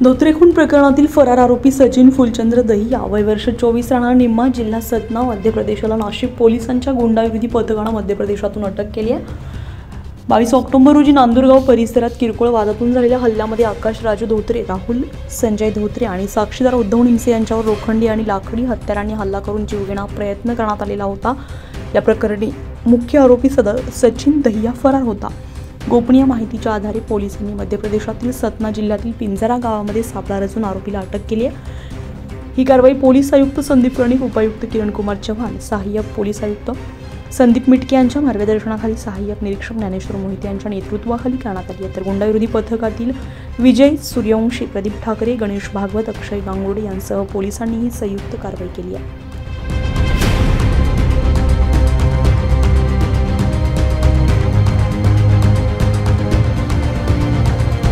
धोत्रे खून प्रकरणातील फरार आरोपी सचिन फुलचंद्र दहिया वय वर्ष 24 राहणार निम्मा जिल्हा सतना मध्य प्रदेशाला नाशिक पोलिसांच्या गुंडाविरोधी पथकाने मध्य प्रदेशातून अटक केली आहे। 22 ऑक्टोबर रोजी नांदुरगाव परिसरात किरकोळ वादातून झालेल्या हल्ल्यामध्ये आकाश राजू धोत्रे, राहुल संजय धोत्रे आणि साक्षीदार उद्धव निमसे यांच्यावर लोखंडी आणि लाकडी हत्यारांनी हल्ला करून जीव घेण्याचा प्रयत्न करण्यात आलेला होता। या प्रकरणी मुख्य आरोपी सचिन दहिया फरार होता। गोपनीय माहितीच्या आधारे पोलिसांनी मध्य प्रदेशातील सतना जिल्ह्यातील पिंजरा गावामध्ये सापळा रचून आरोपीला अटक केली आहे। ही कारवाई पोलीस आयुक्त संदीप कर्णिक, उपायुक्त किरण कुमार चव्हाण, सहाय्यक पोलीस आयुक्त संदीप मिटके यांच्या मार्गदर्शनाखाली सहाय्यक निरीक्षक ज्ञानेश्वर मोहिते यांच्या नेतृत्वाखाली करण्यात आली आहे। तर गुंडाविरोधी पथकातील विजय सूर्यवंशी, प्रदीप ठाकरे, गणेश भागवत, अक्षय गांगुर्डे यांसह पोलिसांनी ही संयुक्त कारवाई केली आहे।